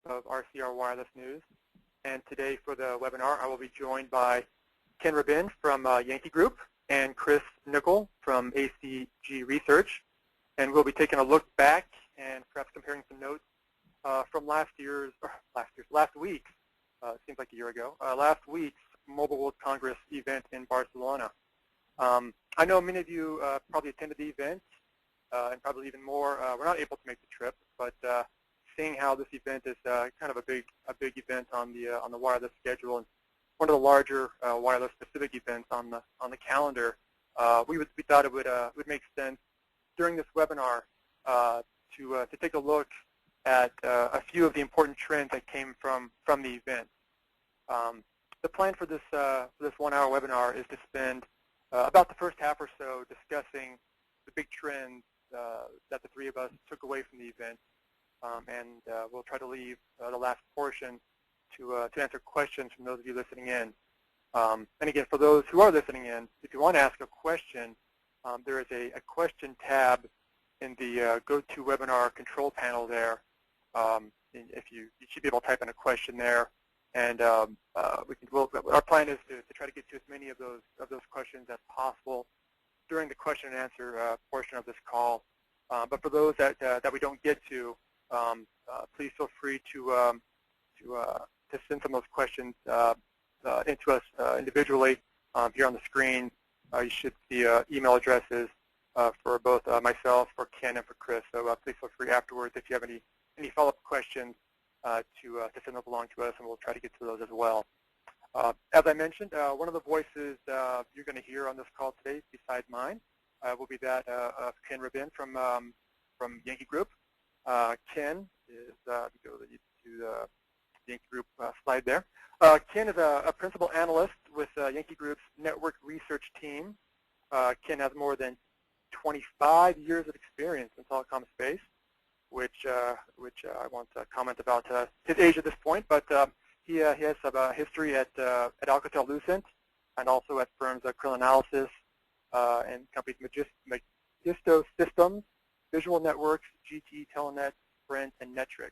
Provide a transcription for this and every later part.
of RCR Wireless News. And today for the webinar, I will be joined by Ken Rehbehn from Yankee Group and Chris Nicoll from ACG Research. And we'll be taking a look back and perhaps comparing some notes from last week's, seems like a year ago, last week's Mobile World Congress event in Barcelona. I know many of you probably attended the event, and probably even more were not able to make the trip, but seeing how this event is kind of a big event on the wireless schedule and one of the larger wireless specific events on the calendar, we thought it would make sense during this webinar to take a look at a few of the important trends that came from the event. The plan for this 1-hour webinar is to spend about the first half or so discussing the big trends that the three of us took away from the event, and we'll try to leave the last portion to answer questions from those of you listening in. And again, for those who are listening in, if you want to ask a question, there is a question tab in the GoToWebinar control panel there. If you should be able to type in a question there, and our plan is to try to get to as many of those questions as possible during the question and answer portion of this call. But for those that we don't get to, please feel free to send some of those questions into us individually. Here on the screen, you should see email addresses for both myself, for Ken, and for Chris. So please feel free afterwards if you have any follow-up questions to send those along to us, and we'll try to get to those as well. As I mentioned, one of the voices you're going to hear on this call today, besides mine, will be that of Ken Rehbehn from Yankee Group. Ken is, go to the Yankee Group slide there. Ken is a principal analyst with Yankee Group's network research team. Ken has more than 25 years of experience in telecom space, which I won't comment about his age at this point, but he has a history at Alcatel-Lucent and also at firms Krill Analysis and companies Magisto Systems, Visual Networks, GT, Telenet, Sprint, and Netrix.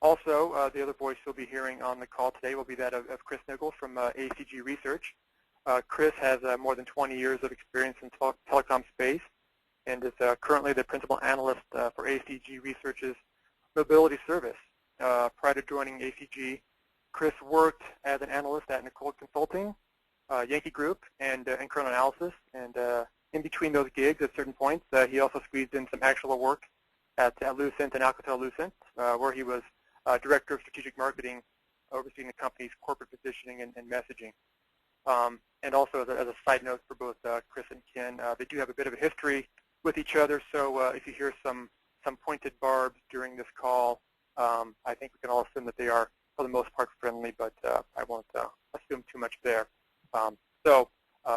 Also, the other voice you'll be hearing on the call today will be that of Chris Nicoll from ACG Research. Chris has more than 20 years of experience in telecom space and is currently the principal analyst for ACG Research's mobility service. Prior to joining ACG, Chris worked as an analyst at Nicoll Consulting, Yankee Group, and Krill Analysis. And in between those gigs, at certain points, he also squeezed in some actual work at Lucent and Alcatel-Lucent, where he was Director of Strategic Marketing, overseeing the company's corporate positioning and messaging. And also, as a side note for both Chris and Ken, they do have a bit of a history with each other, so if you hear some pointed barbs during this call, I think we can all assume that they are, for the most part, friendly, but I won't assume too much there.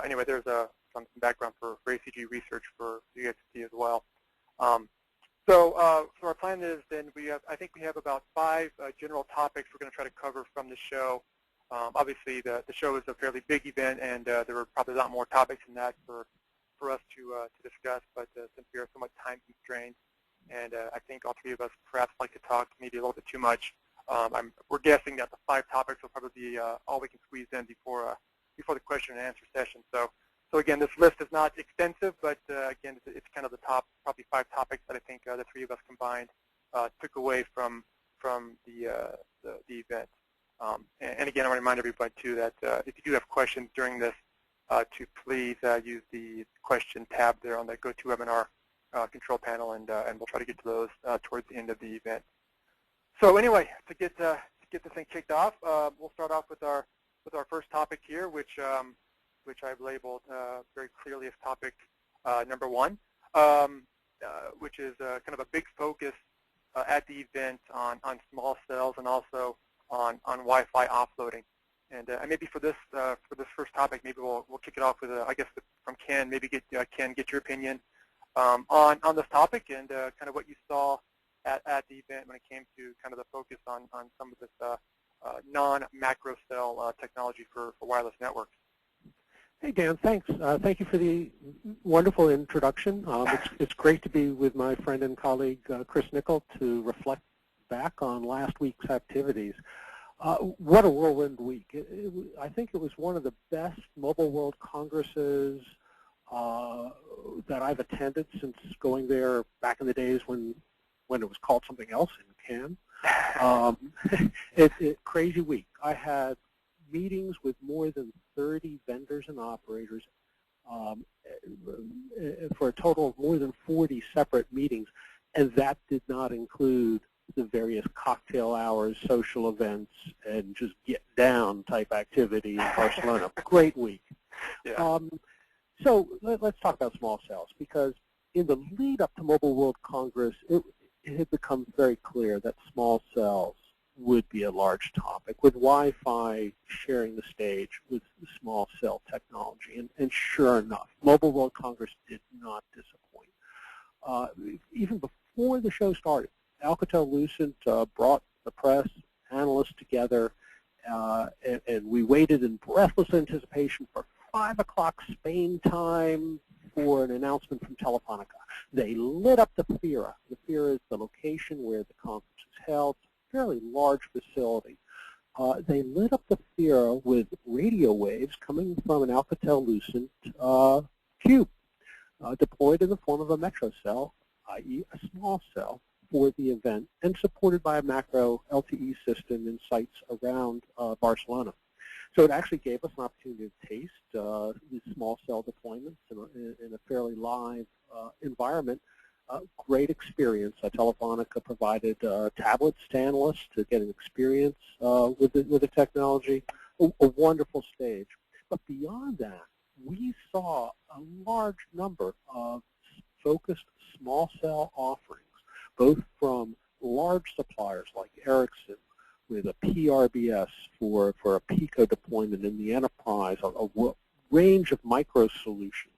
Anyway, there's some background for ACG Research for you guys to see as well. So our plan is then I think we have about 5 general topics we're going to try to cover from the show. Obviously, the show is a fairly big event, and there were probably a lot more topics than that for us to discuss. But since we are somewhat time constrained, and I think all three of us perhaps like to talk maybe a little bit too much, we're guessing that the 5 topics will probably be all we can squeeze in before the question and answer session. So again, this list is not extensive, but again, it's kind of the top probably 5 topics that I think the three of us combined took away from the event. And again, I want to remind everybody too that if you do have questions during this, to please use the question tab there on the GoToWebinar control panel, and we'll try to get to those towards the end of the event. So anyway, to get this thing kicked off, we'll start off with our first topic here, which I've labeled very clearly as topic number 1, which is kind of a big focus at the event on small cells and also on Wi-Fi offloading. And maybe for this first topic, maybe we'll kick it off with I guess from Ken. Maybe Ken, get your opinion on this topic and kind of what you saw at the event when it came to kind of the focus on some of this non-macro cell technology for wireless networks. Hey, Dan, thanks. Thank you for the wonderful introduction. It's great to be with my friend and colleague, Chris Nicoll, to reflect back on last week's activities. What a whirlwind week. I think it was one of the best Mobile World Congresses that I've attended since going there back in the days when it was called something else in Cannes. Crazy week. I had meetings with more than 30 vendors and operators for a total of more than 40 separate meetings, and that did not include the various cocktail hours, social events, and just get down type activity in Barcelona. Great week. Yeah. So let's talk about small cells, because in the lead up to Mobile World Congress, it had become very clear that small cells would be a large topic, with Wi-Fi sharing the stage with small cell technology. And sure enough, Mobile World Congress did not disappoint. Even before the show started, Alcatel-Lucent brought the press, analysts together, and we waited in breathless anticipation for 5 o'clock Spain time for an announcement from Telefonica. They lit up the FIRA. The FIRA is the location where the conference is held. It's a fairly large facility. They lit up the FIRA with radio waves coming from an Alcatel-Lucent cube, deployed in the form of a metro cell, i.e. a small cell, for the event, and supported by a macro LTE system in sites around Barcelona. So it actually gave us an opportunity to taste these small cell deployments in a fairly live environment. Great experience. Telefonica provided tablets to analysts to get an experience with the technology. A wonderful stage. But beyond that, we saw a large number of focused small cell offerings, both from large suppliers like Ericsson, with a PRBS for a Pico deployment in the enterprise, a range of micro solutions.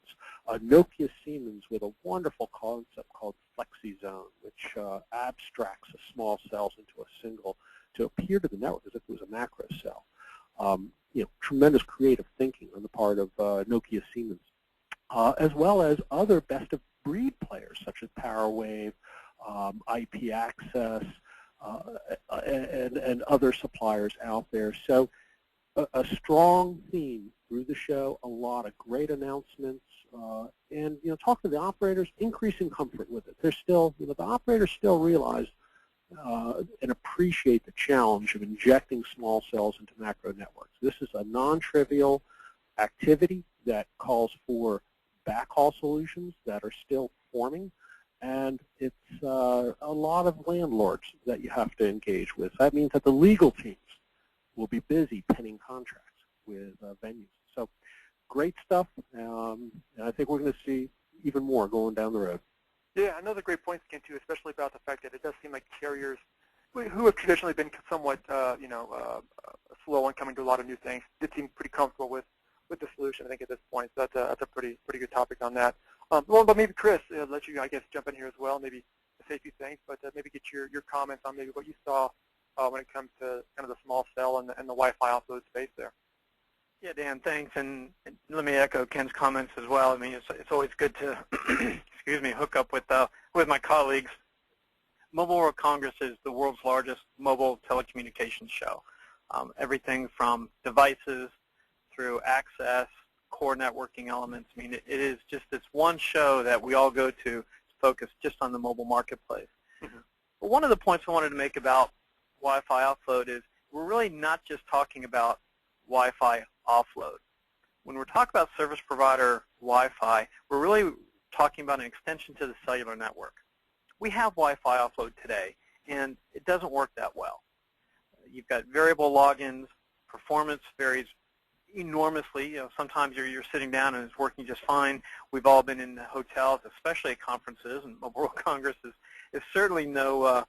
Nokia Siemens with a wonderful concept called FlexiZone, which abstracts the small cells into a single to appear to the network as if it was a macro cell. Tremendous creative thinking on the part of Nokia Siemens, as well as other best-of-breed players such as PowerWave, IP Access, and other suppliers out there. So a strong theme through the show, a lot of great announcements, and talking to the operators, increasing comfort with it. They're still, the operators still realize and appreciate the challenge of injecting small cells into macro networks. This is a non-trivial activity that calls for backhaul solutions that are still forming, and it's a lot of landlords that you have to engage with. That means that the legal teams will be busy penning contracts with venues. So great stuff, and I think we're going to see even more going down the road. Yeah, another great point, again, too, especially about the fact that it does seem like carriers who have traditionally been somewhat, slow on coming to a lot of new things, did seem pretty comfortable with the solution, I think, at this point. So that's a pretty good topic on that. Well, but maybe Chris, let you, I guess, jump in here as well, maybe say a few things, but maybe get your comments on maybe what you saw when it comes to kind of the small cell and the Wi-Fi offload space there. Yeah, Dan, thanks, and let me echo Ken's comments as well. I mean, it's always good to, excuse me, hook up with my colleagues. Mobile World Congress is the world's largest mobile telecommunications show. Everything from devices through access, core networking elements. I mean, it is just this one show that we all go to focus just on the mobile marketplace. Mm-hmm. But one of the points I wanted to make about Wi-Fi offload is we're really not just talking about Wi-Fi offload. When we're talking about service provider Wi-Fi, we're really talking about an extension to the cellular network. We have Wi-Fi offload today, and it doesn't work that well. You've got variable logins, performance varies enormously. Sometimes you're sitting down and it's working just fine. We've all been in hotels, especially at conferences, and Mobile World Congress is certainly no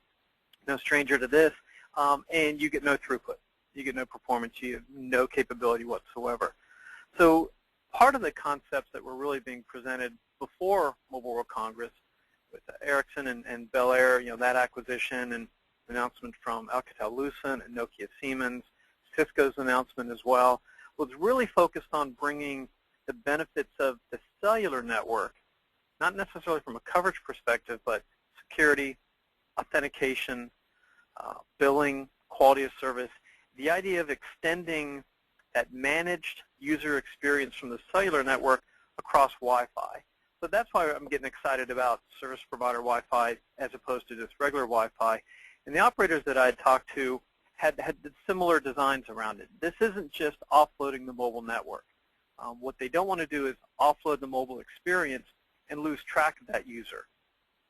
stranger to this, and you get no throughput. You get no performance. You have no capability whatsoever. So part of the concepts that were really being presented before Mobile World Congress with Ericsson and Bel Air, that acquisition and announcement from Alcatel-Lucent and Nokia Siemens, Cisco's announcement as well, was really focused on bringing the benefits of the cellular network, not necessarily from a coverage perspective, but security, authentication, billing, quality of service, the idea of extending that managed user experience from the cellular network across Wi-Fi. So that's why I'm getting excited about service provider Wi-Fi as opposed to just regular Wi-Fi. And the operators that I had talked to had similar designs around it. This isn't just offloading the mobile network. What they don't want to do is offload the mobile experience and lose track of that user.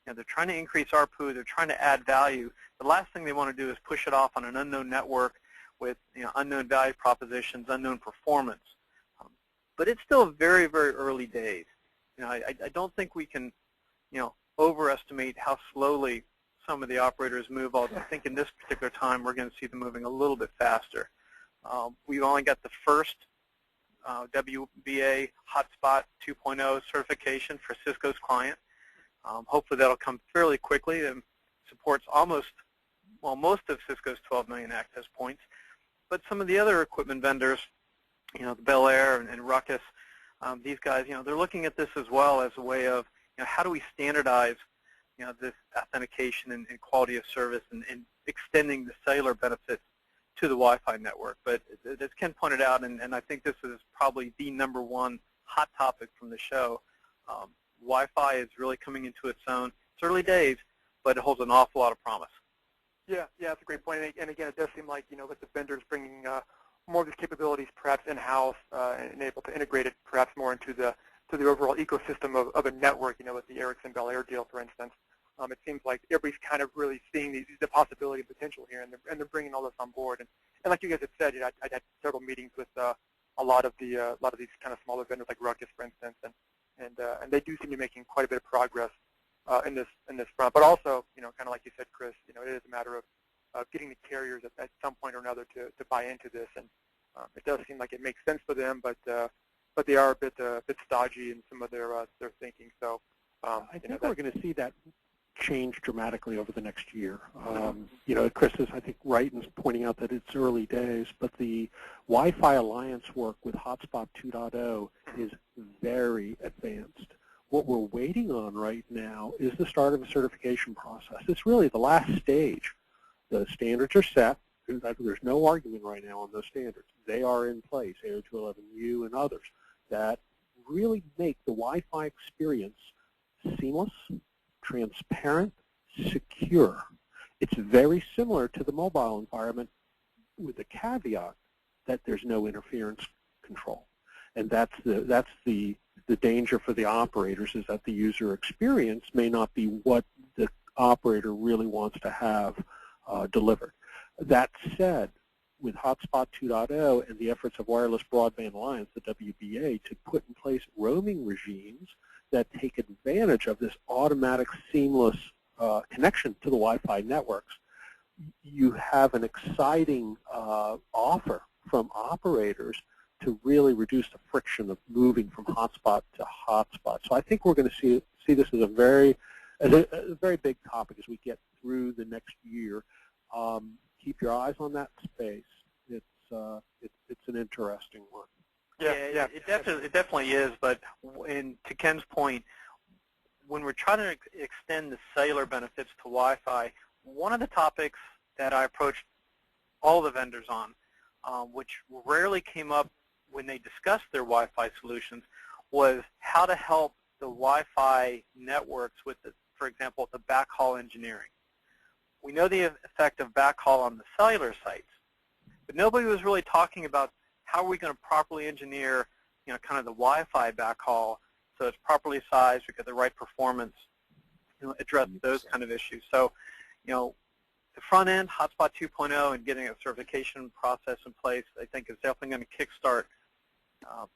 You know, they're trying to increase ARPU. They're trying to add value. The last thing they want to do is push it off on an unknown network with unknown value propositions, unknown performance. But it's still very, very early days. I don't think we can overestimate how slowly some of the operators move, although I think in this particular time we're going to see them moving a little bit faster. We've only got the first WBA Hotspot 2.0 certification for Cisco's client. Hopefully that'll come fairly quickly and supports most of Cisco's 12 million access points. But some of the other equipment vendors, the Bel Air and Ruckus, these guys, they're looking at this as well as a way of, how do we standardize, this authentication and quality of service and extending the cellular benefits to the Wi-Fi network. But as Ken pointed out, and I think this is probably the #1 hot topic from the show, Wi-Fi is really coming into its own. It's early days, but it holds an awful lot of promise. Yeah, that's a great point. And again, it does seem like, with the vendors bringing more of these capabilities perhaps in-house and able to integrate it perhaps more into the overall ecosystem of a network, with the Ericsson Bel Air deal, for instance. It seems like everybody's kind of really seeing the possibility and potential here, and they're bringing all this on board. And like you guys had said, I had several meetings with a lot of these kind of smaller vendors like Ruckus, for instance, and they do seem to be making quite a bit of progress in this front. But also, kind of like you said, Chris, it is a matter of getting the carriers at some point or another to buy into this, and it does seem like it makes sense for them, but they are a bit stodgy in some of their thinking. So I think we're going to see that change dramatically over the next year. Chris is, I think, right in pointing out that it's early days, but the Wi-Fi Alliance work with Hotspot 2.0 is very advanced. What we're waiting on right now is the start of a certification process. It's really the last stage. The standards are set. There's no argument right now on those standards. They are in place, 802.11u and others, that really make the Wi-Fi experience seamless, transparent, secure. It's very similar to the mobile environment with the caveat that there's no interference control. And that's the danger for the operators, is that the user experience may not be what the operator really wants to have delivered. That said, with Hotspot 2.0 and the efforts of Wireless Broadband Alliance, the WBA, to put in place roaming regimes that take advantage of this automatic, seamless connection to the Wi-Fi networks, you have an exciting offer from operators to really reduce the friction of moving from hotspot to hotspot. So I think we're going to see this as a very big topic as we get through the next year. Keep your eyes on that space. It's an interesting one. Yeah, it definitely is. But to Ken's point, when we're trying to extend the cellular benefits to Wi-Fi, one of the topics that I approached all the vendors on, which rarely came up when they discussed their Wi-Fi solutions, was how to help the Wi-Fi networks with, for example, the backhaul engineering. We know the effect of backhaul on the cellular sites, but nobody was really talking about how are we going to properly engineer, kind of the Wi-Fi backhaul so it's properly sized, we get the right performance, address those kind of issues. So, the front end, Hotspot 2.0, and getting a certification process in place, I think is definitely going to kickstart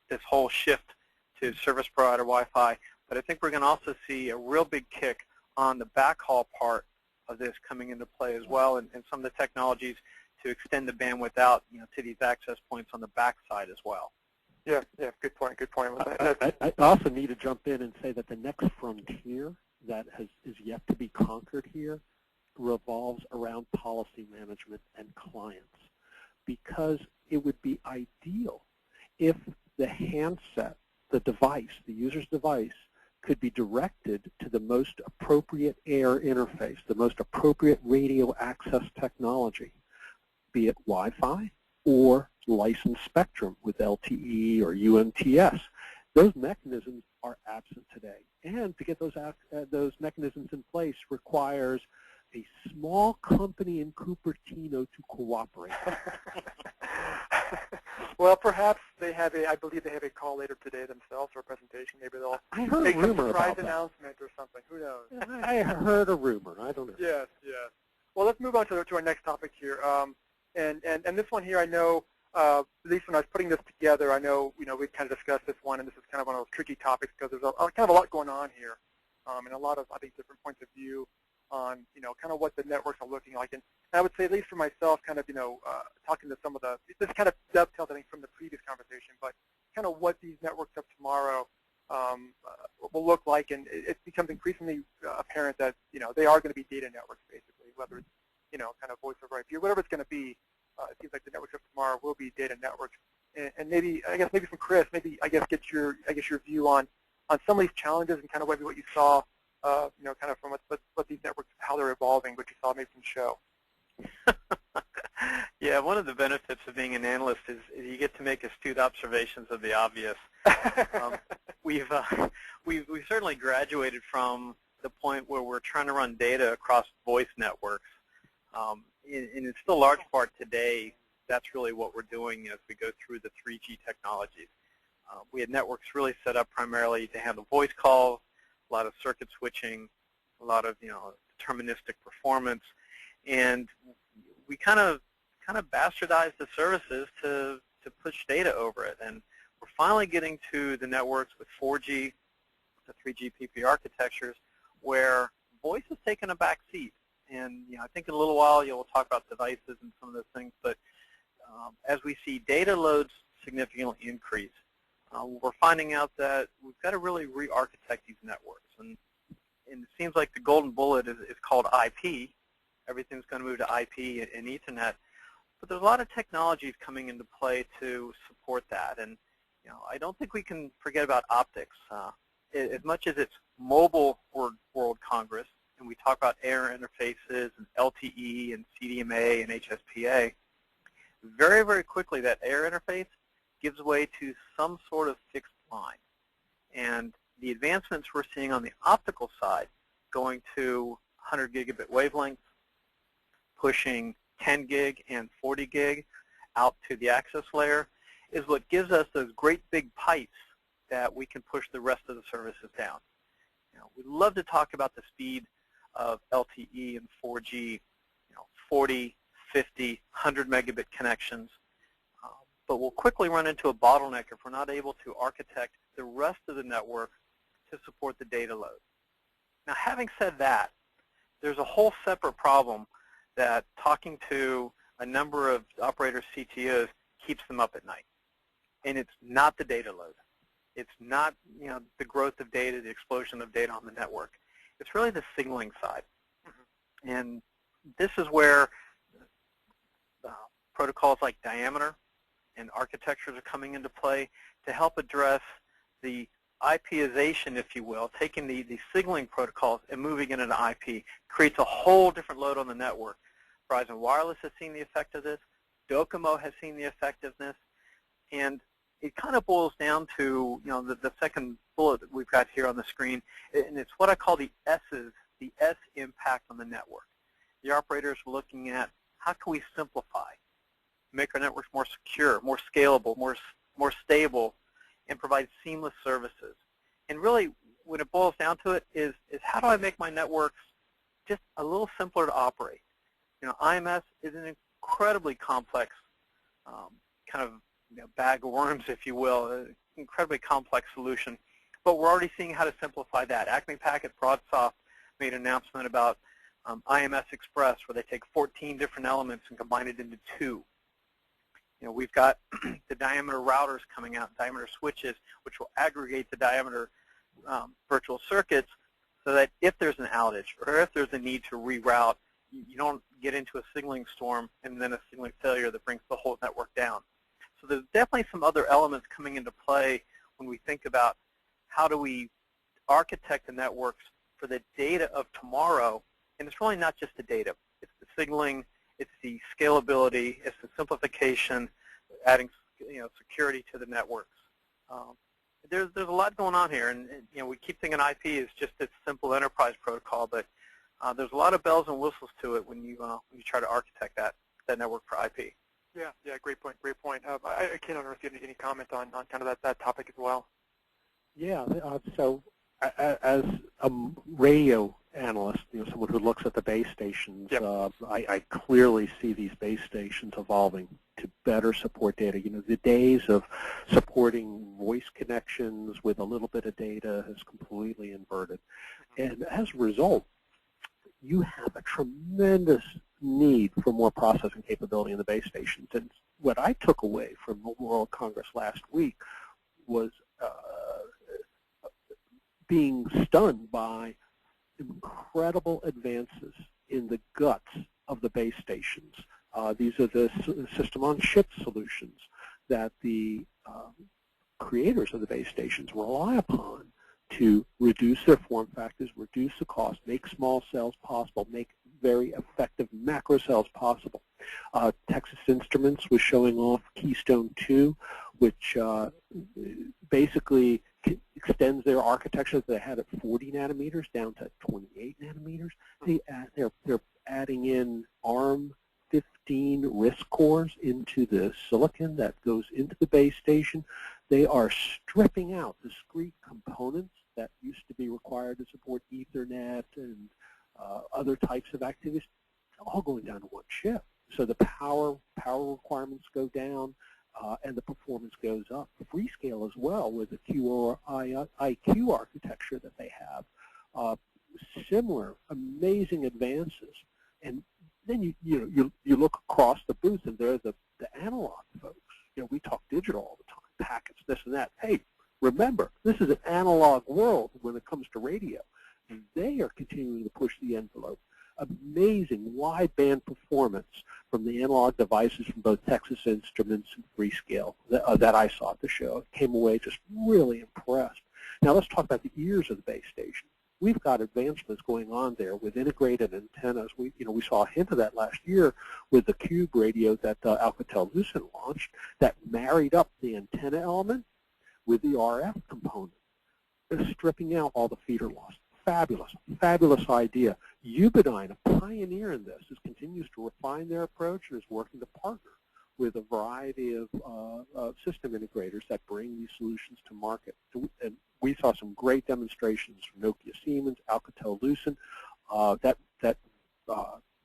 this whole shift to service provider Wi-Fi. But I think we're going to also see a real big kick on the backhaul part of this coming into play as well, and some of the technologies to extend the bandwidth out, to these access points on the backside as well. Yeah, good point. I also need to jump in and say that the next frontier that is yet to be conquered here revolves around policy management and clients, because it would be ideal if the handset, the device, the user's device, could be directed to the most appropriate air interface, the most appropriate radio access technology, be it Wi-Fi or licensed spectrum with LTE or UMTS. Those mechanisms are absent today. And to get those mechanisms in place requires a small company in Cupertino to cooperate. Well, perhaps they have I believe they have a call later today themselves or a presentation. Maybe they'll make some surprise announcement or something. Who knows? I heard a rumor. I don't know. Yes, yes. Well, let's move on to our next topic here. And this one here, I know, at least when I was putting this together, I know, we kind of discussed this one, and this is kind of one of those tricky topics because there's kind of a lot going on here, and a lot of, I think, different points of view on, kind of what the networks are looking like. And I would say, at least for myself, kind of, talking to some of this kind of dovetails, I think, from the previous conversation, but kind of what these networks of tomorrow will look like, and it becomes increasingly apparent that, they are going to be data networks, basically, whether it's, kind of voice over IP, or whatever it's going to be. It seems like the networks of tomorrow will be data networks. And maybe, maybe from Chris, get your view on some of these challenges and kind of maybe what you saw, kind of from what these networks, how they're evolving, what you saw maybe from show. Yeah, one of the benefits of being an analyst is you get to make astute observations of the obvious. We've certainly graduated from the point where we're trying to run data across voice networks. And in still large part today, that's really what we're doing as we go through the 3G technologies. We had networks really set up primarily to handle voice calls, a lot of circuit switching, a lot of deterministic performance, and we kind of bastardized the services to push data over it. And we're finally getting to the networks with 4G, the 3GPP architectures, where voice has taken a back seat. And I think in a little while you'll talk about devices and some of those things. But as we see data loads significantly increase, we're finding out that we've got to really re-architect these networks. And it seems like the golden bullet is called IP. Everything's going to move to IP and Ethernet. But there's a lot of technologies coming into play to support that. And I don't think we can forget about optics. As much as it's Mobile World Congress, and we talk about air interfaces and LTE and CDMA and HSPA, very, very quickly that air interface gives way to some sort of fixed line. And the advancements we're seeing on the optical side, going to 100 gigabit wavelengths, pushing 10 gig and 40 gig out to the access layer, is what gives us those great big pipes that we can push the rest of the services down. We'd love to talk about the speed of LTE and 4G, 40, 50, 100 megabit connections, but we'll quickly run into a bottleneck if we're not able to architect the rest of the network to support the data load. Now, having said that, there's a whole separate problem that talking to a number of operators, CTOs, keeps them up at night, and it's not the data load. It's not the growth of data, the explosion of data on the network. It's really the signaling side. And this is where protocols like diameter and architectures are coming into play to help address the IPization, if you will, taking the signaling protocols and moving it into IP. Creates a whole different load on the network. Verizon Wireless has seen the effect of this. Docomo has seen the effectiveness. And it kind of boils down to the second bullet that we've got here on the screen, and it's what I call the S's, the S impact on the network. The operators are looking at how can we simplify, make our networks more secure, more scalable, more stable, and provide seamless services. And really, when it boils down to it, is how do I make my networks just a little simpler to operate? IMS is an incredibly complex kind of bag of worms, if you will, an incredibly complex solution. But we're already seeing how to simplify that. Acme Packet Broadsoft made an announcement about IMS Express, where they take 14 different elements and combine it into 2. We've got the diameter routers coming out, diameter switches, which will aggregate the diameter virtual circuits so that if there's an outage or if there's a need to reroute, you don't get into a signaling storm and then a signaling failure that brings the whole network down. So there's definitely some other elements coming into play when we think about how do we architect the networks for the data of tomorrow. And it's really not just the data. It's the signaling, it's the scalability, it's the simplification, adding security to the networks. There's a lot going on here, and we keep thinking IP is just this simple enterprise protocol, but there's a lot of bells and whistles to it when you try to architect that network for IP. Yeah, great point. I can't understand any comment on kind of that topic as well. Yeah, so as a radio analyst, someone who looks at the base stations, yep. I clearly see these base stations evolving to better support data. The days of supporting voice connections with a little bit of data has completely inverted. And as a result, you have a tremendous need for more processing capability in the base stations. And what I took away from Mobile World Congress last week was being stunned by incredible advances in the guts of the base stations. These are the system-on-chip solutions that the creators of the base stations rely upon to reduce their form factors, reduce the cost, make small cells possible, make very effective macro cells possible. Texas Instruments was showing off Keystone 2, which basically extends their architecture that they had at 40 nanometers down to 28 nanometers. They're adding in ARM 15 RISC cores into the silicon that goes into the base station. They are stripping out discrete components that used to be required to support Ethernet and other types of activities, all going down to one chip. So the power requirements go down, and the performance goes up. Freescale as well with the QoIQ architecture that they have. Similar amazing advances. And then you look across the booth, and they're the analog folks. We talk digital all the time, packets, this and that. Hey, remember, this is an analog world when it comes to radio. And they are continuing to push the envelope. Amazing wideband performance from the analog devices from both Texas Instruments and Freescale that I saw at the show. Came away just really impressed. Now let's talk about the ears of the base station. We've got advancements going on there with integrated antennas. We saw a hint of that last year with the Cube radio that Alcatel-Lucent launched that married up the antenna element with the RF component, stripping out all the feeder loss. Fabulous idea. Ubidyne, a pioneer in this, continues to refine their approach and is working to partner with a variety of system integrators that bring these solutions to market. And we saw some great demonstrations from Nokia Siemens, Alcatel-Lucent, that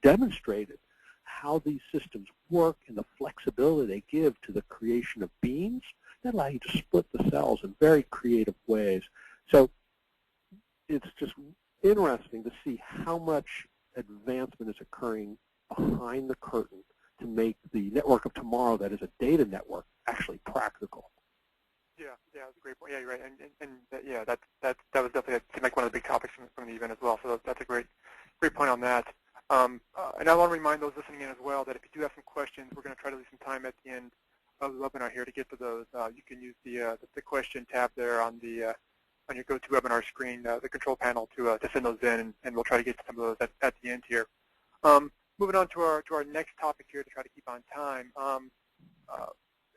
demonstrated how these systems work and the flexibility they give to the creation of beams that allow you to split the cells in very creative ways. So it's just interesting to see how much advancement is occurring behind the curtain to make the network of tomorrow that is a data network actually practical. Yeah, that's a great point. Yeah, you're right, and yeah, that was definitely seemed like one of the big topics from the event as well. So that's a great point on that. And I want to remind those listening in as well that if you do have some questions, we're going to try to leave some time at the end of the webinar here to get to those. You can use the question tab there on your GoToWebinar screen, the control panel, to send those in, and we'll try to get to some of those at the end here. Moving on to our next topic here to try to keep on time.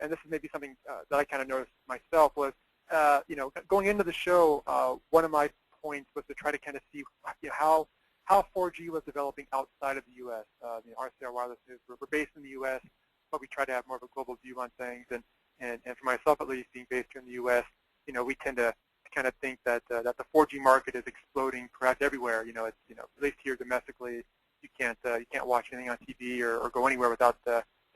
And this is maybe something that I kind of noticed myself was, going into the show, one of my points was to try to kind of see how 4G was developing outside of the U.S. RCR Wireless is we're based in the U.S., but we try to have more of a global view on things. And for myself, at least, being based here in the U.S., we tend to kind of think that the 4G market is exploding perhaps everywhere. It's at least here domestically, you can't watch anything on TV or go anywhere without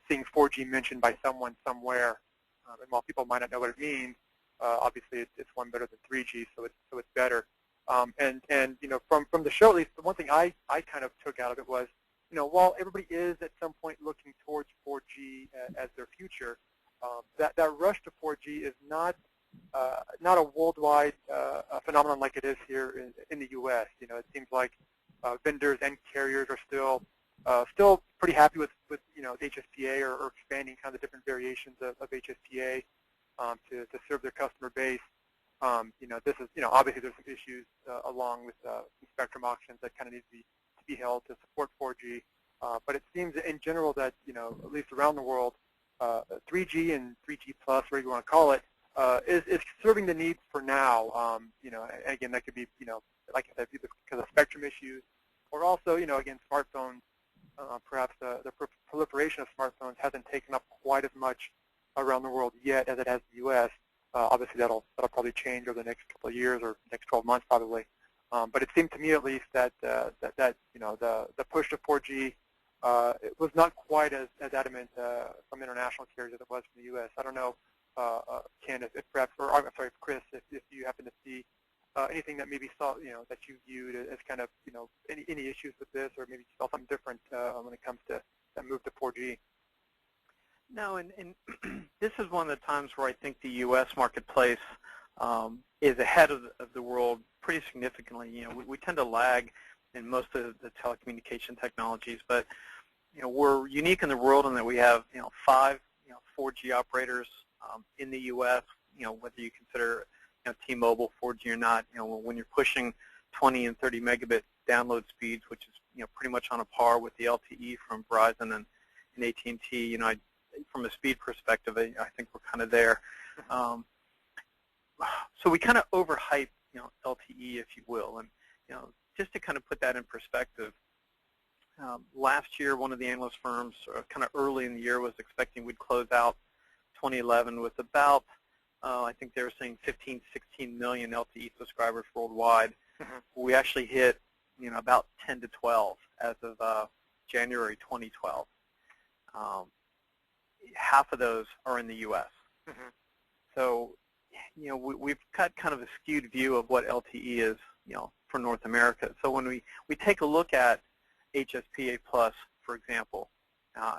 seeing 4G mentioned by someone somewhere. And while people might not know what it means, obviously it's one better than 3G, so it's better. And from the show, at least the one thing I kind of took out of it was, while everybody is at some point looking towards 4G as their future, that rush to 4G is not a worldwide phenomenon like it is here in the U.S. It seems like vendors and carriers are still pretty happy with HSPA or expanding kind of the different variations of HSPA to serve their customer base. This is, obviously there's some issues along with some spectrum auctions that kind of need to be held to support 4G. But it seems in general that, at least around the world, 3G and 3G plus, whatever you want to call it, is serving the needs for now. Again, that could be, like I said, because of spectrum issues, or also, again, smartphones. Perhaps the proliferation of smartphones hasn't taken up quite as much around the world yet as it has in the U.S. Obviously, that'll probably change over the next couple of years or next 12 months probably. But it seemed to me at least that the push to 4G it was not quite as adamant from international carriers as it was from the U.S. I don't know, Ken, if perhaps, or I'm sorry, Chris, if you happen to see anything that maybe saw, that you viewed as kind of, any issues with this, or maybe you saw something different when it comes to that move to 4G. No, and this is one of the times where I think the U.S. marketplace is ahead of the world pretty significantly. We tend to lag in most of the telecommunication technologies, but we're unique in the world in that we have 5 4G operators in the U.S. Whether you consider T-Mobile 4G or not, when you're pushing 20 and 30 megabit download speeds, which is pretty much on a par with the LTE from Verizon and AT&T. From a speed perspective, I think we're kind of there. So we kind of overhype LTE, if you will, and just to kind of put that in perspective. Last year, one of the analyst firms, kind of early in the year, was expecting we'd close out 2011 with about, I think they were saying 15, 16 million LTE subscribers worldwide. Mm-hmm. We actually hit, about 10 to 12 as of January 2012. Half of those are in the U.S. Mm-hmm. So, we've got kind of a skewed view of what LTE is, for North America. So when we take a look at HSPA+, for example,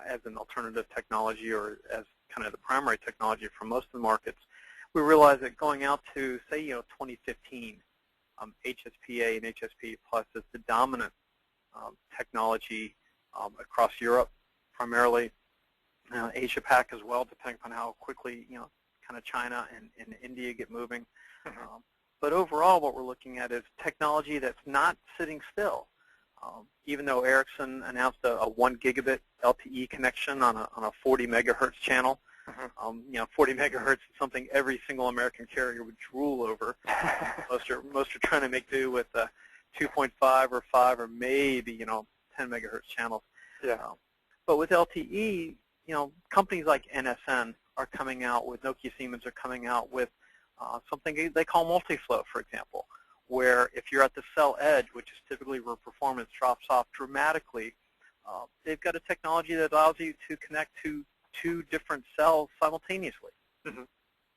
as an alternative technology or as kind of the primary technology for most of the markets, we realize that going out to, say, 2015, HSPA and HSPA+ is the dominant technology across Europe, primarily Asia-Pac as well, depending upon how quickly, kind of China and India get moving. Mm-hmm. But overall, what we're looking at is technology that's not sitting still. Even though Ericsson announced a 1 gigabit LTE connection on a 40 megahertz channel, mm-hmm. 40 megahertz is something every single American carrier would drool over. Most are trying to make do with 2.5 or 5 or maybe 10 megahertz channels. Yeah. But with LTE, companies like NSN are coming out with, Nokia Siemens are coming out with something they call multi-flow, for example, where if you're at the cell edge, which is typically where performance drops off dramatically, they've got a technology that allows you to connect to 2 different cells simultaneously. Mm-hmm.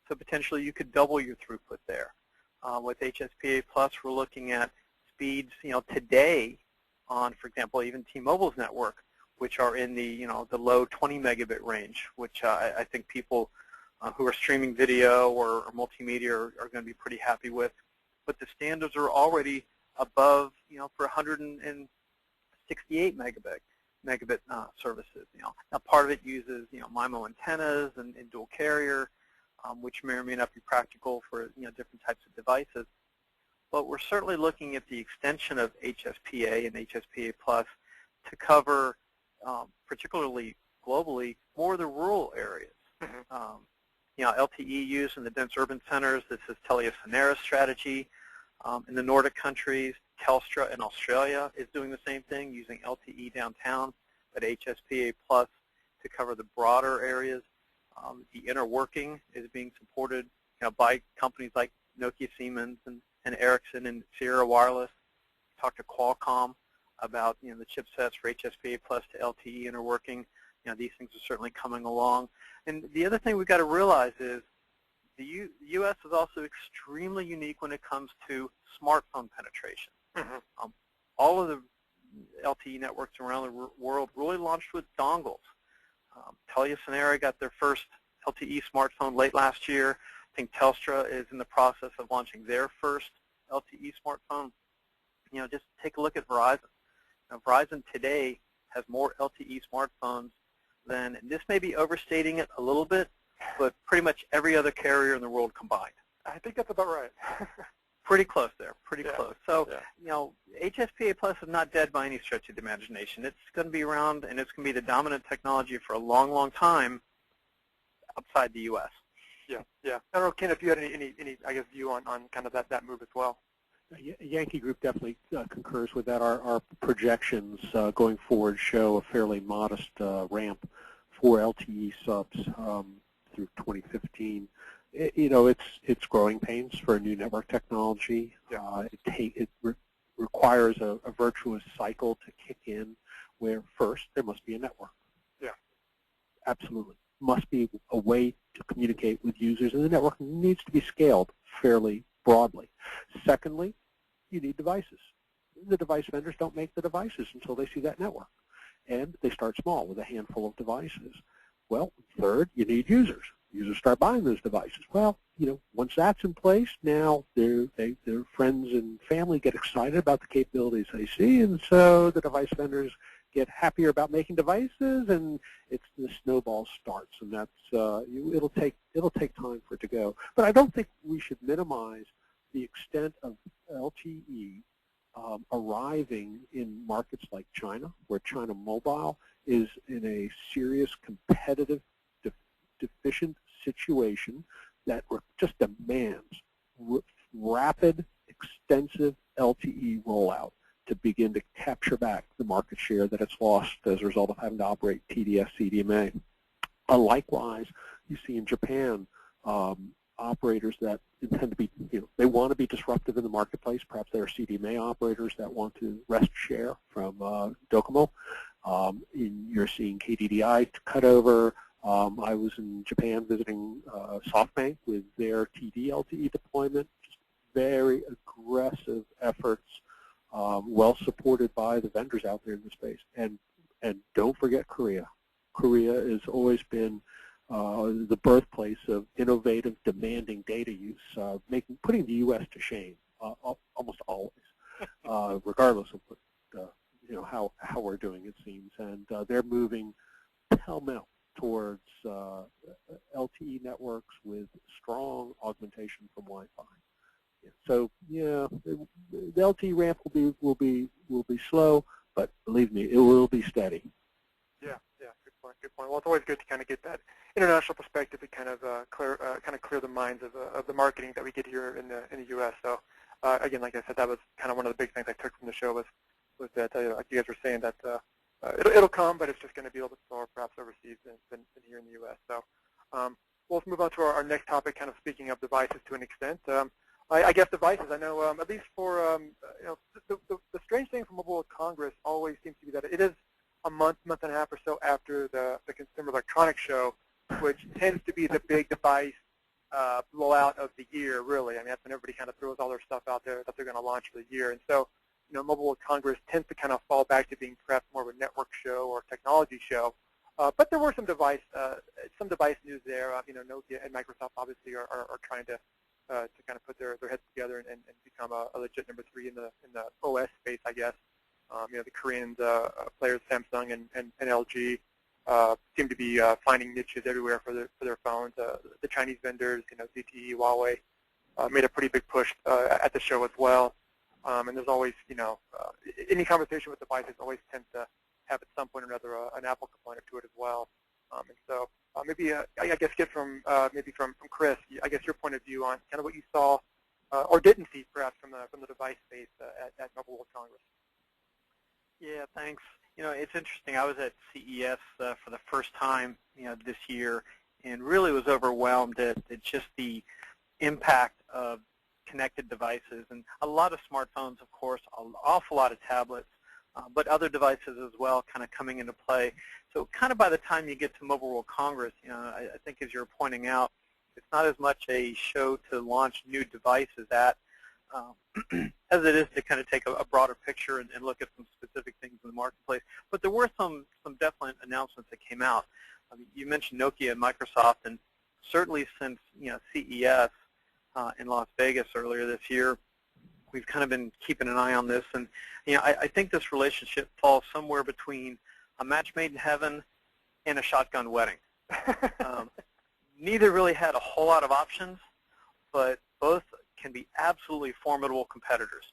So potentially you could double your throughput there. With HSPA+, we're looking at speeds, today on, for example, even T-Mobile's network, which are in the, the low 20 megabit range, which I think people who are streaming video or multimedia are going to be pretty happy with. But the standards are already above, for 168 megabit services. Now part of it uses, MIMO antennas and dual carrier, which may or may not be practical for, different types of devices. But we're certainly looking at the extension of HSPA and HSPA+ to cover, particularly globally, more of the rural areas. Mm-hmm. LTE use in the dense urban centers. This is TeliaSonera's strategy. In the Nordic countries, Telstra in Australia is doing the same thing, using LTE downtown, but HSPA+ to cover the broader areas. The inner working is being supported by companies like Nokia Siemens and Ericsson and RCR Wireless. Talked to Qualcomm about the chipsets for HSPA+ to LTE inner working. These things are certainly coming along. And the other thing we've got to realize is the U.S. is also extremely unique when it comes to smartphone penetration. Mm-hmm. All of the LTE networks around the world really launched with dongles. TeliaSonera got their first LTE smartphone late last year. I think Telstra is in the process of launching their first LTE smartphone. Just take a look at Verizon. Verizon today has more LTE smartphones than, and this may be overstating it a little bit, but pretty much every other carrier in the world combined. I think that's about right. Pretty close there, pretty Yeah. close. So, Yeah. you know, HSPA Plus is not dead by any stretch of the imagination. It's going to be around, and it's going to be the dominant technology for a long, long time outside the U.S. Yeah, yeah. I don't know, Ken, if you had any I guess, view on kind of that move as well. Yankee Group definitely concurs with that. Our projections going forward show a fairly modest ramp for LTE subs through 2015. You know, it's growing pains for a new network technology. Yeah. It requires a virtuous cycle to kick in, where first there must be a network. Yeah. Absolutely, must be a way to communicate with users, and the network needs to be scaled fairly broadly. Secondly, you need devices. The device vendors don't make the devices until they see that network, and they start small with a handful of devices. Well, third, you need users. Users start buying those devices. Well, you know, once that's in place, now their friends and family get excited about the capabilities they see, and so the device vendors get happier about making devices, and the snowball starts, and that's it'll take time for it to go. But I don't think we should minimize the extent of LTE arriving in markets like China, where China Mobile is in a serious competitive deficient situation that just demands rapid, extensive LTE rollout to begin to capture back the market share that it's lost as a result of having to operate TDS CDMA. Likewise, you see in Japan operators that intend to be, they want to be disruptive in the marketplace. Perhaps there are CDMA operators that want to wrest share from Docomo. You're seeing KDDI cut over. I was in Japan visiting SoftBank with their TD LTE deployment. Just very aggressive efforts, well supported by the vendors out there in the space. And don't forget Korea. Korea has always been the birthplace of innovative, demanding data use, putting the U.S. to shame almost always, regardless of what, how we're doing, it seems. And they're moving pell-mell towards LTE networks with strong augmentation from Wi-Fi. So yeah, the LTE ramp will be slow, but believe me, it will be steady. Yeah, good point. Good point. Well, it's always good to kind of get that international perspective to kind of clear the minds of the marketing that we get here in the U.S. So again, like I said, that was kind of one of the big things I took from the show was that like you guys were saying that it'll come, but it's just going to be a little bit slower perhaps overseas than here in the U.S. So let's move on to our next topic, kind of speaking of devices to an extent. I guess devices, I know at least for, the strange thing for Mobile World Congress always seems to be that it is a month and a half or so after the Consumer Electronics Show, which tends to be the big device blowout of the year, really. I mean, that's when everybody kind of throws all their stuff out there that they're going to launch for the year. And so, Mobile World Congress tends to kind of fall back to being perhaps more of a network show or technology show. But there were some device news there. Nokia and Microsoft obviously are trying to kind of put their heads together and become a legit number 3 in the OS space, I guess. The Korean players, Samsung and LG, seem to be finding niches everywhere for their phones. The Chinese vendors, ZTE, Huawei, made a pretty big push at the show as well. And there's always, any conversation with devices always tends to have at some point or another an Apple component to it as well. And so maybe I guess get from Chris, I guess your point of view on kind of what you saw or didn't see perhaps from the device space at Mobile World Congress. Yeah, thanks. It's interesting. I was at CES for the first time, this year, and really was overwhelmed at just the impact of connected devices and a lot of smartphones, of course, an awful lot of tablets, but other devices as well kind of coming into play. So kind of by the time you get to Mobile World Congress, I think as you're pointing out, it's not as much a show to launch new devices at as it is to kind of take a broader picture and look at some specific things in the marketplace. But there were some definite announcements that came out. You mentioned Nokia and Microsoft, and certainly since CES in Las Vegas earlier this year, we've kind of been keeping an eye on this. And I think this relationship falls somewhere between a match made in heaven and a shotgun wedding. Neither really had a whole lot of options, but both can be absolutely formidable competitors.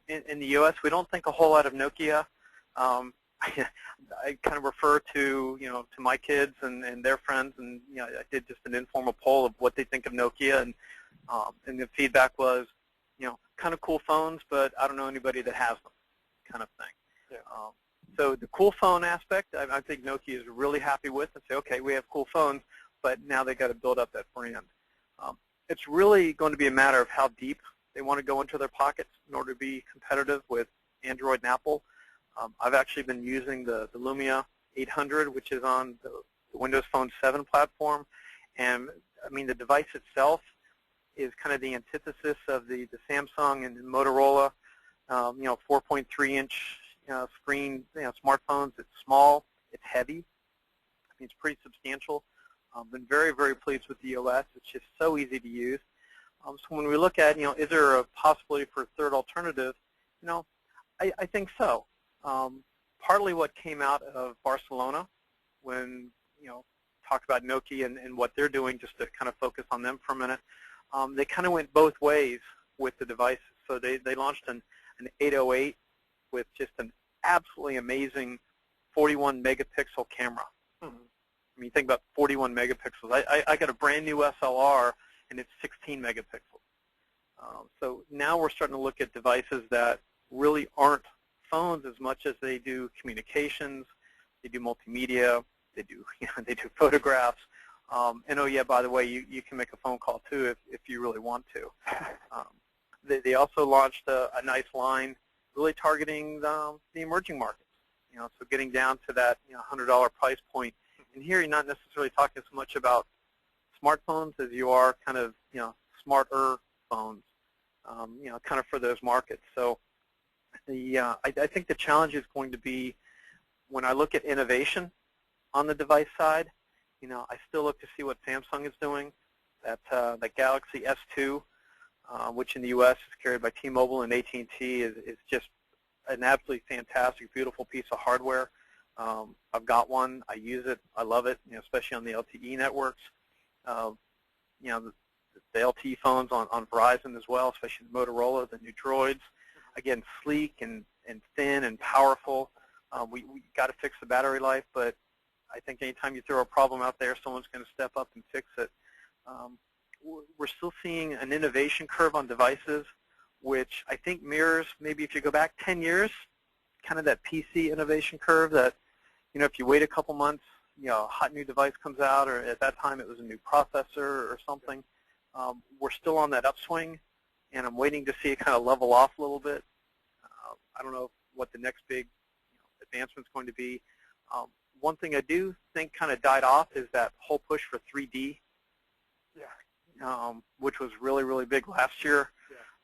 In the U.S., we don't think a whole lot of Nokia. I kind of refer to to my kids and their friends, and I did just an informal poll of what they think of Nokia, and the feedback was, kind of cool phones, but I don't know anybody that has them, kind of thing. Yeah. So the cool phone aspect, I think Nokia is really happy with, and say, okay, we have cool phones, but now they got to build up that brand. It's really going to be a matter of how deep they want to go into their pockets in order to be competitive with Android and Apple. I've actually been using the Lumia 800, which is on the Windows Phone 7 platform, and I mean the device itself is kind of the antithesis of the Samsung and Motorola, 4.3-inch screen smartphones. It's small, it's heavy, I mean, it's pretty substantial. Been very, very pleased with the OS. It's just so easy to use. So when we look at, is there a possibility for a third alternative? I think so. Partly what came out of Barcelona when, talked about Nokia and what they're doing, just to kind of focus on them for a minute, they kind of went both ways with the devices. So they launched an 808 with just an absolutely amazing 41 megapixel camera. I mean, think about 41 megapixels. I got a brand new SLR, and it's 16 megapixels. So now we're starting to look at devices that really aren't phones as much as they do communications, they do multimedia, they do they do photographs, and oh yeah, by the way, you can make a phone call too if you really want to. They also launched a nice line really targeting the emerging markets. So getting down to that $100 price point. And here you're not necessarily talking so much about smartphones as you are kind of smarter phones, kind of for those markets. So I think the challenge is going to be, when I look at innovation on the device side, I still look to see what Samsung is doing. That Galaxy S2, which in the U.S. is carried by T-Mobile and AT&T, is just an absolutely fantastic, beautiful piece of hardware. I've got one. I use it. I love it, especially on the LTE networks. The LTE phones on Verizon as well, especially the Motorola, the new Droids. Again, sleek and thin and powerful. We got to fix the battery life, but I think anytime you throw a problem out there, someone's going to step up and fix it. We're still seeing an innovation curve on devices, which I think mirrors, maybe if you go back 10 years, kind of that PC innovation curve that, if you wait a couple months, a hot new device comes out, or at that time it was a new processor or something. We're still on that upswing, and I'm waiting to see it kind of level off a little bit. I don't know what the next big advancement is going to be. One thing I do think kind of died off is that whole push for 3D, which was really, really big last year.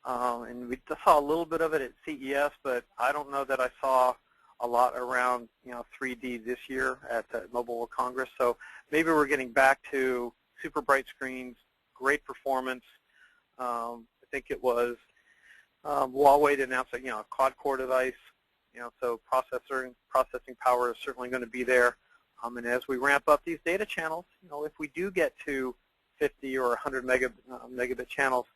And we saw a little bit of it at CES, but I don't know that I saw a lot around 3D this year at the Mobile World Congress. So maybe we're getting back to super bright screens, great performance. I think it was Huawei to announce a quad-core device. So processing power is certainly going to be there. And as we ramp up these data channels, if we do get to 50 or 100 megabit channels,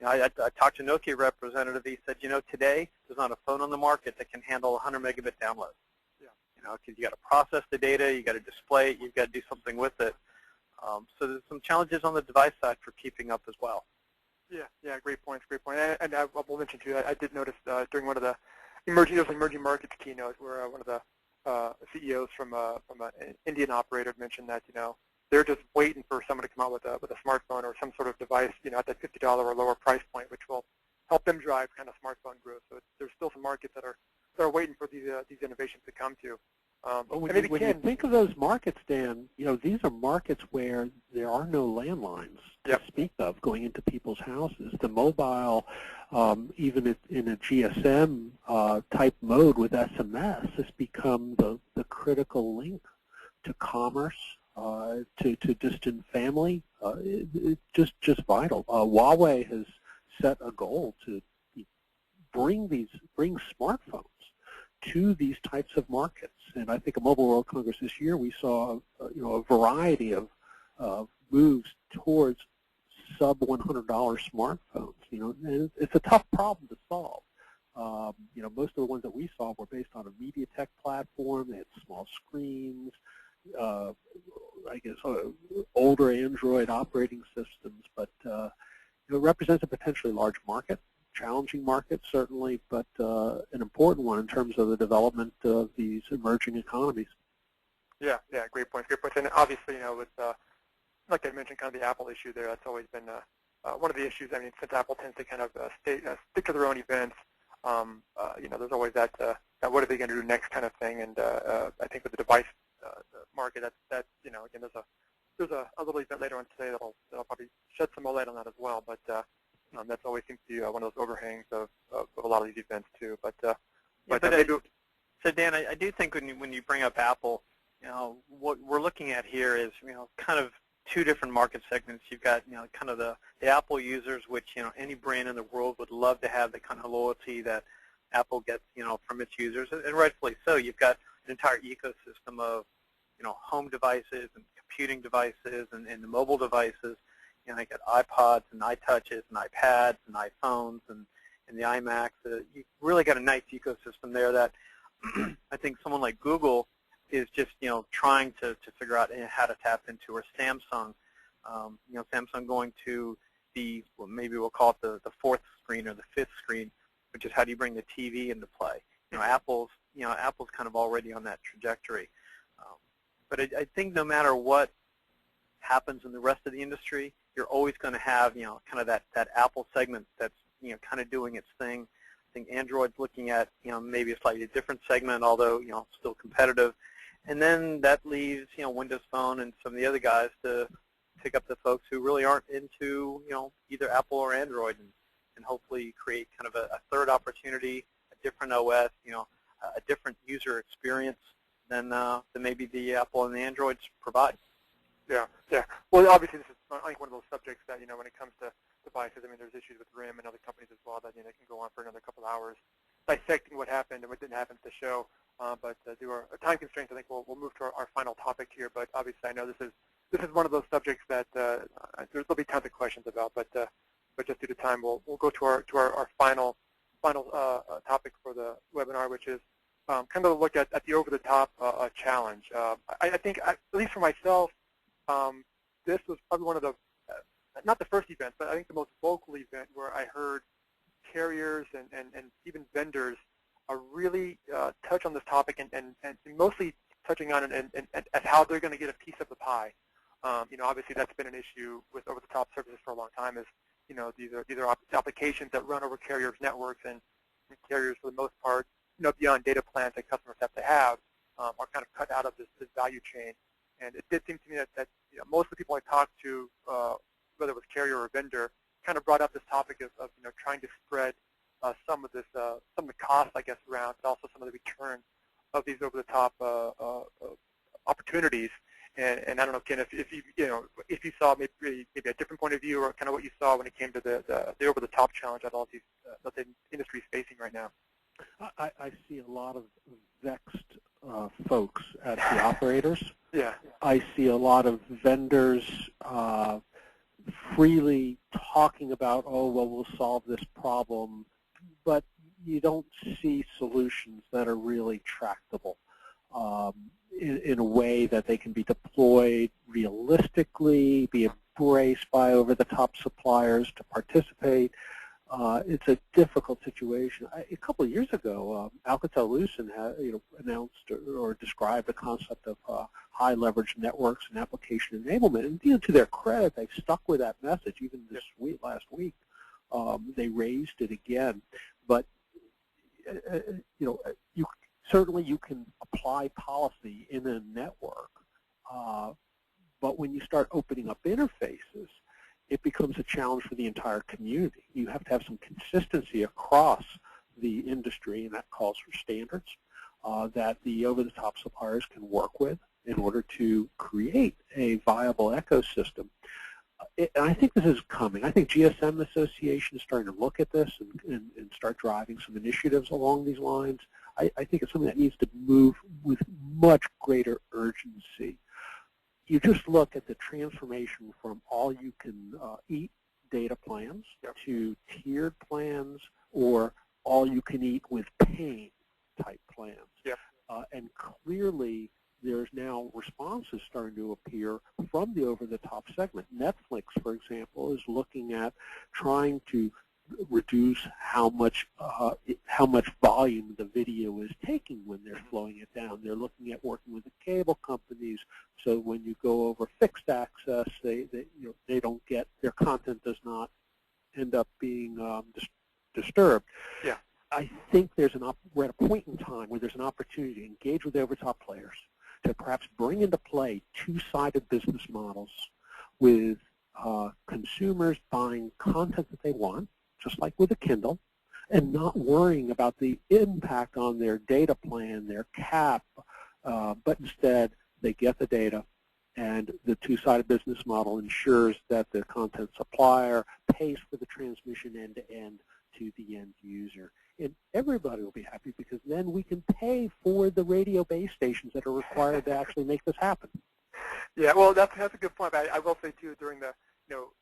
I talked to a Nokia representative. He said, today there's not a phone on the market that can handle 100 megabit download. Because you got to process the data, you got to display it, you've got to do something with it. So there's some challenges on the device side for keeping up as well. Yeah, great point, great point. And I will mention too, I did notice during one of the emerging markets keynote where one of the CEOs from an Indian operator mentioned that they're just waiting for someone to come out with a smartphone or some sort of device at that $50 or lower price point, which will help them drive kind of smartphone growth. So there's still some markets that are waiting for these innovations to come to. When you think of those markets, Dan, these are markets where there are no landlines to speak of going into people's houses. The mobile, even in a GSM type mode with SMS, has become the critical link to commerce, to distant family. It's just vital. Huawei has set a goal to bring smartphones to these types of markets, and I think at Mobile World Congress this year we saw a variety of moves towards sub-$100 smartphones. And it's a tough problem to solve. Most of the ones that we saw were based on a MediaTek platform. They had small screens, I guess older Android operating systems, but it represents a potentially large market, challenging market certainly, but an important one in terms of the development of these emerging economies. Yeah, great points, great points. And obviously, with like I mentioned, kind of the Apple issue there, that's always been one of the issues. I mean, since Apple tends to kind of stick to their own events, there's always that what are they going to do next kind of thing. And I think with the device market, that's again, there's a little event later on today that'll probably shed some more light on that as well. But that's always seems to be one of those overhangs of a lot of these events too. So Dan, I do think when you bring up Apple, what we're looking at here is kind of two different market segments. You've got kind of the Apple users, which any brand in the world would love to have the kind of loyalty that Apple gets from its users, and rightfully so. You've got an entire ecosystem of home devices and computing devices and the mobile devices. You got iPods and iTouches and iPads and iPhones and the iMacs. You really got a nice ecosystem there that I think someone like Google is just trying to figure out how to tap into, or Samsung. Samsung going to maybe we'll call it the fourth screen or the fifth screen, which is how do you bring the TV into play. Apple's kind of already on that trajectory. But I think no matter what happens in the rest of the industry, you're always going to have kind of that Apple segment that's kind of doing its thing. I think Android's looking at maybe a slightly different segment, although still competitive. And then that leaves Windows Phone and some of the other guys to pick up the folks who really aren't into either Apple or Android, and hopefully create kind of a third opportunity, a different OS, a different user experience than maybe the Apple and the Androids provide. Yeah. Well, obviously, this is I think one of those subjects that when it comes to devices, I mean, there's issues with RIM and other companies as well that can go on for another couple of hours dissecting what happened and what didn't happen at the show. But due to our time constraints, I think we'll move to our final topic here. But obviously, I know this is one of those subjects that there'll be tons of questions about. But just due to time, we'll go to our final topic for the webinar, which is kind of a look at the over-the-top challenge. I think, at least for myself, this was probably one of the, not the first event, but I think the most vocal event where I heard carriers and even vendors really touch on this topic and mostly touching on it and how they're going to get a piece of the pie. Obviously that's been an issue with over-the-top services for a long time. These are applications that run over carriers' networks, and carriers for the most part, beyond data plans that customers have to have, are kind of cut out of this value chain. And it did seem to me that most of the people I talked to, whether it was carrier or vendor, kind of brought up this topic of trying to spread some of the costs, I guess, around, but also some of the return of these over-the-top opportunities. And I don't know, Ken, if you saw maybe a different point of view, or kind of what you saw when it came to the over-the-top challenge that all these the industry is facing right now. I see a lot of vexed folks at the operators. Yeah. I see a lot of vendors freely talking about, oh, well, we'll solve this problem, but you don't see solutions that are really tractable in a way that they can be deployed realistically, be embraced by over-the-top suppliers to participate. It's a difficult situation. A couple of years ago, Alcatel-Lucent announced or described the concept of high leverage networks and application enablement. And to their credit, they've stuck with that message. Even last week, they raised it again. But certainly you can apply policy in a network, but when you start opening up interfaces, it becomes a challenge for the entire community. You have to have some consistency across the industry, and that calls for standards that the over-the-top suppliers can work with in order to create a viable ecosystem. And I think this is coming. I think GSM Association is starting to look at this and start driving some initiatives along these lines. I think it's something that needs to move with much greater urgency. you just look at the transformation from all-you-can-eat data plans to tiered plans or all-you-can-eat with paying type plans. And clearly, there's now responses starting to appear from the over-the-top segment. Netflix, for example, is looking at trying to reduce how much volume the video is taking when they're slowing it down. They're looking at working with the cable companies, so when you go over fixed access, they don't get, their content does not end up being disturbed. I think we're at a point in time where there's an opportunity to engage with the over-the-top players, to perhaps bring into play two-sided business models with consumers buying content that they want, just like with a Kindle, and not worrying about the impact on their data plan, their cap, but instead they get the data, and the two-sided business model ensures that the content supplier pays for the transmission end-to-end to the end user. And everybody will be happy because then we can pay for the radio base stations that are required to actually make this happen. Yeah, well, that's a good point. But I will say, too, during the,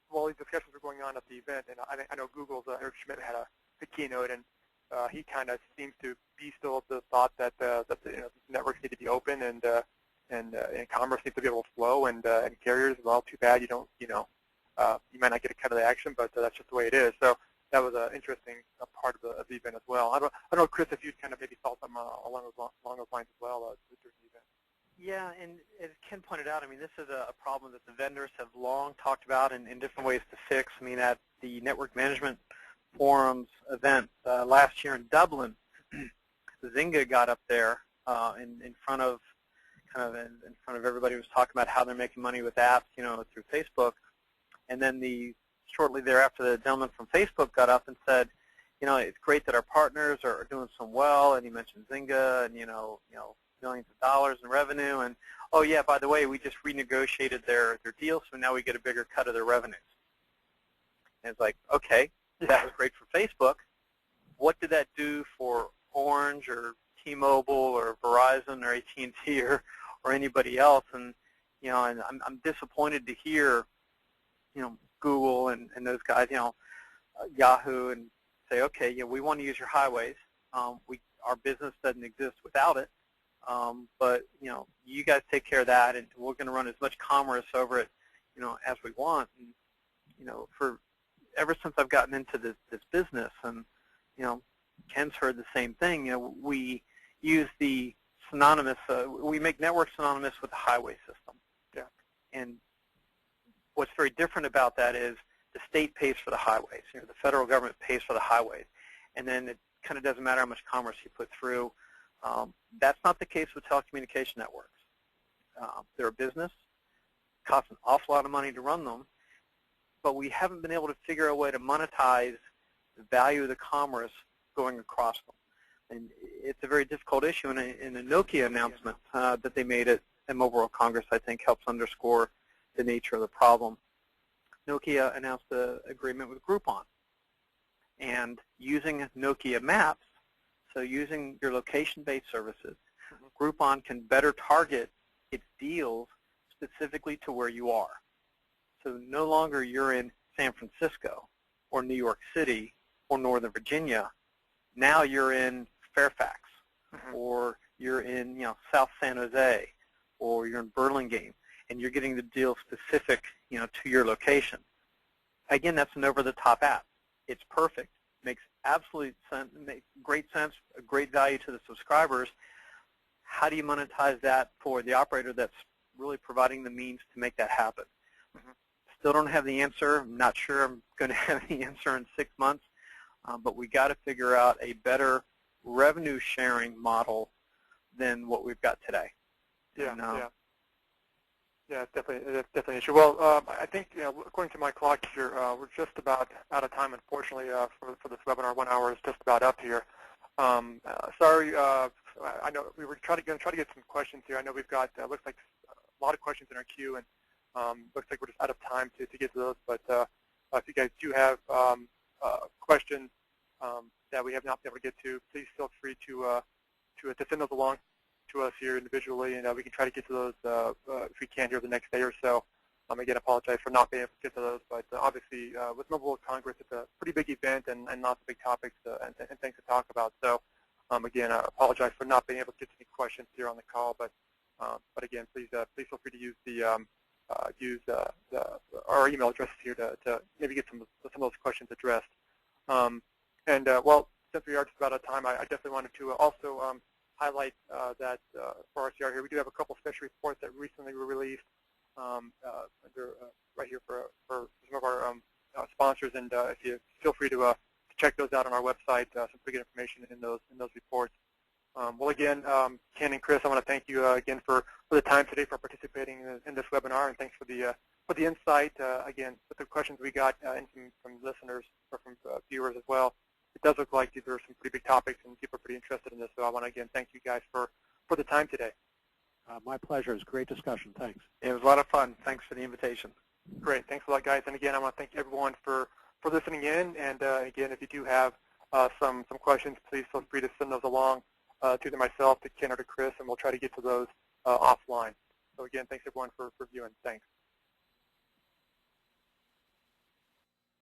while these discussions were going on at the event, and I know Google's Eric Schmidt had a keynote, and he kind of seems to be still of the thought that the networks need to be open and commerce needs to be able to flow, and carriers, well, too bad you don't, you might not get a cut of the action, but that's just the way it is. So that was an interesting part of the event as well. I don't know, Chris, if you'd kind of maybe thought something along those lines as well during the event. Yeah, and as Ken pointed out, I mean, this is a problem that the vendors have long talked about in different ways to fix. I mean, at the Network Management Forum's event last year in Dublin, Zynga got up there in front of everybody, was talking about how they're making money with apps, through Facebook, and then shortly thereafter, the gentleman from Facebook got up and said, it's great that our partners are doing so well, and he mentioned Zynga and millions of dollars in revenue, and oh yeah, by the way, we just renegotiated their deal, so now we get a bigger cut of their revenues. And it's like, okay, that was great for Facebook. What did that do for Orange or T-Mobile or Verizon or AT&T or anybody else? And and I'm disappointed to hear Google and those guys, Yahoo, and say, okay, we want to use your highways. Our business doesn't exist without it. But you guys take care of that, and we're going to run as much commerce over it, as we want. And for ever since I've gotten into this business, and Ken's heard the same thing. We use the synonymous. We make networks synonymous with the highway system. Yeah. And what's very different about that is the state pays for the highways. The federal government pays for the highways, and then it kind of doesn't matter how much commerce you put through. That's not the case with telecommunication networks. They're a business, costs an awful lot of money to run them, but we haven't been able to figure out a way to monetize the value of the commerce going across them. And it's a very difficult issue, and in a Nokia announcement that they made at Mobile World Congress, I think, helps underscore the nature of the problem. Nokia announced an agreement with Groupon, and using Nokia Maps, so using your location-based services, Groupon can better target its deals specifically to where you are. So no longer you're in San Francisco or New York City or Northern Virginia. Now you're in Fairfax, or you're in South San Jose, or you're in Burlingame, and you're getting the deal specific to your location. Again, that's an over-the-top app. It's perfect. Makes absolute sense, makes great sense, a great value to the subscribers. How do you monetize that for the operator that's really providing the means to make that happen? Still don't have the answer. I'm not sure I'm going to have the answer in 6 months, but we got to figure out a better revenue sharing model than what we've got today. Yeah, it's definitely an issue. Well, I think according to my clock here, we're just about out of time, unfortunately, for this webinar. 1 hour is just about up here. Sorry, I know we were going to try to get some questions here. I know we've got looks like a lot of questions in our queue, and looks like we're just out of time to get to those. But if you guys do have questions that we have not been able to get to, please feel free to send those along to us here individually, and we can try to get to those if we can here the next day or so. Again, I apologize for not being able to get to those, but obviously with Mobile World Congress, it's a pretty big event and lots of big topics and things to talk about. So again, I apologize for not being able to get to any questions here on the call, but again, please feel free to use our email addresses here to maybe get some of those questions addressed. Well, since we are just about out of time, I definitely wanted to also highlight that for RCR here, we do have a couple special reports that recently were released right here for some of our sponsors, and if you feel free to check those out on our website, some pretty good information in those reports. Well, again, Ken and Chris, I want to thank you again for the time today, for participating in this webinar, and thanks for the insight. Again, with the questions we got from listeners or from viewers as well, it does look like these are some pretty big topics, and people are pretty interested in this. So I want to again thank you guys for the time today. My pleasure. It was a great discussion. Thanks. It was a lot of fun. Thanks for the invitation. Great. Thanks a lot, guys. And again, I want to thank everyone for listening in. And again, if you do have some questions, please feel free to send those along to either myself, to Ken, or to Chris, and we'll try to get to those offline. So again, thanks everyone for viewing. Thanks.